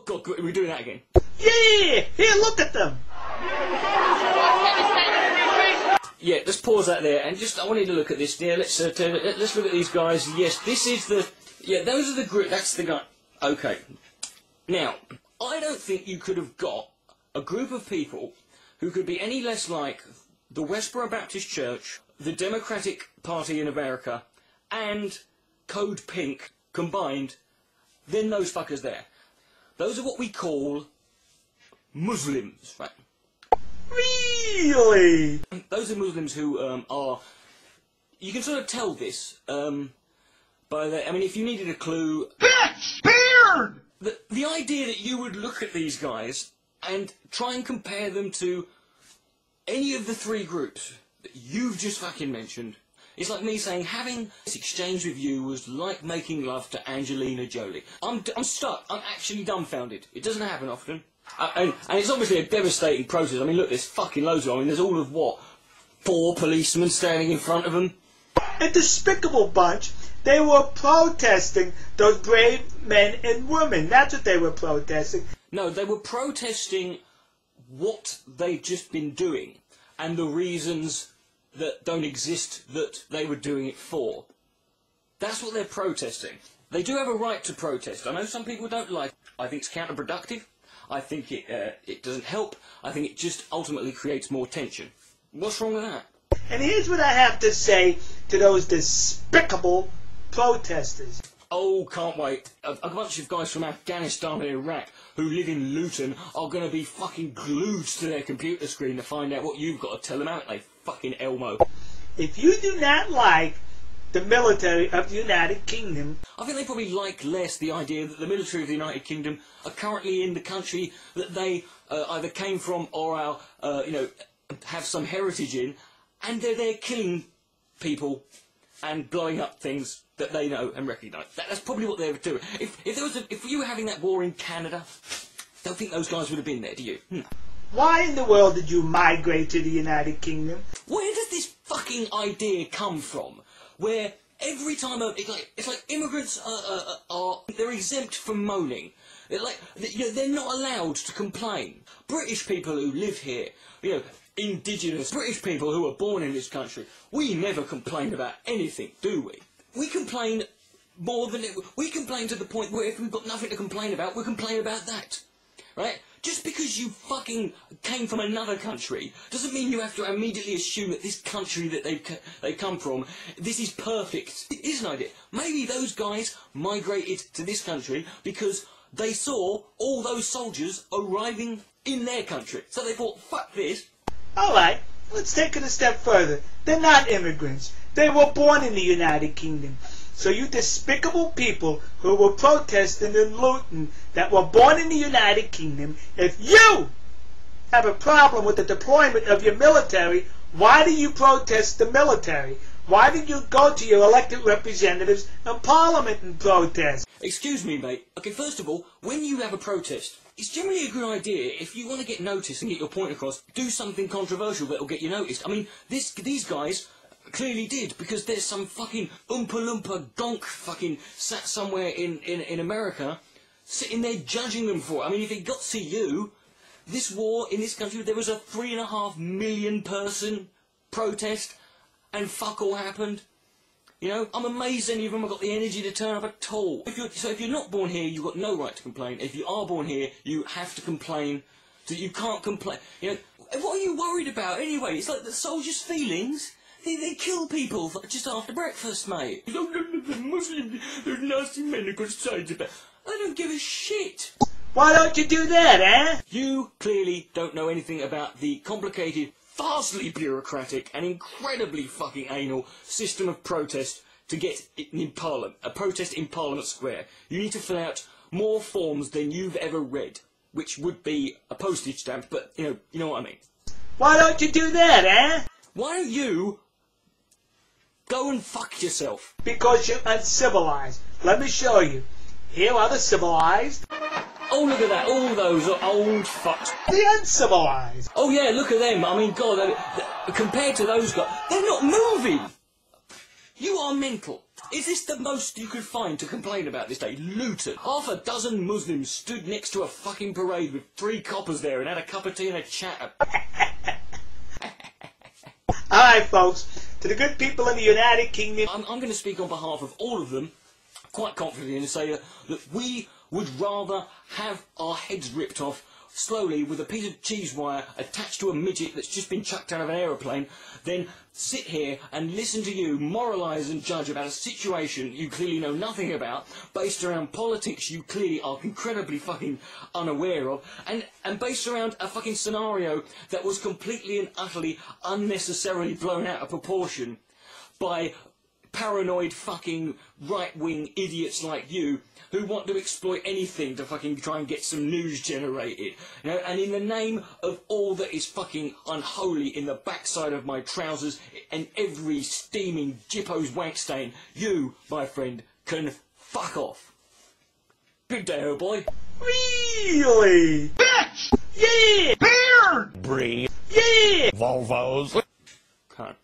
God, we're doing that again. Yeah! Here, look at them! Yeah, let's pause that there, and just, I want you to look at this. Yeah, let's look at these guys. Yes, this is the, yeah, those are the group, that's the guy. Okay. Now, I don't think you could have got a group of people who could be any less like the Westboro Baptist Church, the Democratic Party in America, and Code Pink combined than those fuckers there. Those are what we call Muslims, right? Really? Those are Muslims who are... You can sort of tell this by the... I mean, if you needed a clue... Bitch! Beard! The idea that you would look at these guys and try and compare them to any of the three groups that you've just fucking mentioned, it's like me saying having this exchange with you was like making love to Angelina Jolie. I'm stuck. I'm actually dumbfounded. It doesn't happen often. And it's obviously a devastating process. I mean, look, there's fucking loads of them. I mean, there's all of, what, 4 policemen standing in front of them? A despicable bunch. They were protesting those brave men and women. That's what they were protesting. No, they were protesting what they've just been doing and the reasons that don't exist that they were doing it for. That's what they're protesting. They do have a right to protest. I know some people don't like it. I think it's counterproductive. I think it doesn't help. I think it just ultimately creates more tension. What's wrong with that? And here's what I have to say to those despicable protesters. Oh, can't wait. A bunch of guys from Afghanistan and Iraq who live in Luton are going to be fucking glued to their computer screen to find out what you've got to tell them, haven't they? Fucking Elmo. If you do not like the military of the United Kingdom... I think they probably like less the idea that the military of the United Kingdom are currently in the country that they either came from or are, have some heritage in, and they're there killing people and blowing up things that they know and recognise. That's probably what they were doing. If you were having that war in Canada, don't think those guys would have been there, do you? Why in the world did you migrate to the United Kingdom? Where does this fucking idea come from? Where every time it's like immigrants they're exempt from moaning. They're not allowed to complain. British people who live here, indigenous British people who are born in this country, we never complain about anything, do we? We complain more than we complain to the point where if we've got nothing to complain about, we complain about that, right? Just because you fucking came from another country doesn't mean you have to immediately assume that this country that they come from, this is perfect. It is an idea. Maybe those guys migrated to this country because they saw all those soldiers arriving in their country. So they thought, fuck this. Alright, let's take it a step further. They're not immigrants. They were born in the United Kingdom. So you despicable people who were protesting in Luton that were born in the United Kingdom, if you have a problem with the deployment of your military, why do you protest the military? Why did you go to your elected representatives in Parliament and protest? Excuse me, mate. Okay, first of all, when you have a protest, it's generally a good idea, if you want to get noticed and get your point across, do something controversial that will get you noticed. I mean, these guys clearly did, because there's some fucking Oompa Loompa donk fucking sat somewhere in America, sitting there judging them for it. I mean, if it got to you, this war in this country, there was a 3.5 million person protest, and fuck all happened. I'm amazed any of them have got the energy to turn up at all. If you're not born here, you've got no right to complain. If you are born here, you have to complain. So you can't complain. What are you worried about anyway? It's like the soldiers' feelings. They kill people just after breakfast, mate. The Muslims, they're nasty men who've got sides about. I don't give a shit. Why don't you do that, eh? You clearly don't know anything about the complicated, vastly bureaucratic and incredibly fucking anal system of protest to get in Parliament, a protest in Parliament Square. You need to fill out more forms than you've ever read, which would be a postage stamp, but you know what I mean. Why don't you do that, eh? Why don't you go and fuck yourself? Because you're uncivilized. Let me show you. Here are the civilized. Oh, look at that. All those are old fucks. The uncivilized. Oh, yeah, look at them. I mean, God, compared to those guys, they're not moving. You are mental. Is this the most you could find to complain about this day? Luton. Half a dozen Muslims stood next to a fucking parade with 3 coppers there and had a cup of tea and a chat. Alright, folks. To the good people in the United Kingdom, I'm going to speak on behalf of all of them, quite confidently, and say that we would rather have our heads ripped off slowly with a piece of cheese wire attached to a midget that's just been chucked out of an aeroplane than sit here and listen to you moralise and judge about a situation you clearly know nothing about, based around politics you clearly are incredibly fucking unaware of, and based around a fucking scenario that was completely and utterly unnecessarily blown out of proportion by paranoid fucking right-wing idiots like you who want to exploit anything to fucking try and get some news generated. You know, and in the name of all that is fucking unholy in the backside of my trousers and every steaming Jippo's wank stain, you, my friend, can fuck off. Good day, oh boy. really? Bitch! Yeah! Beard! Brie. Yeah! Volvos. Cunt.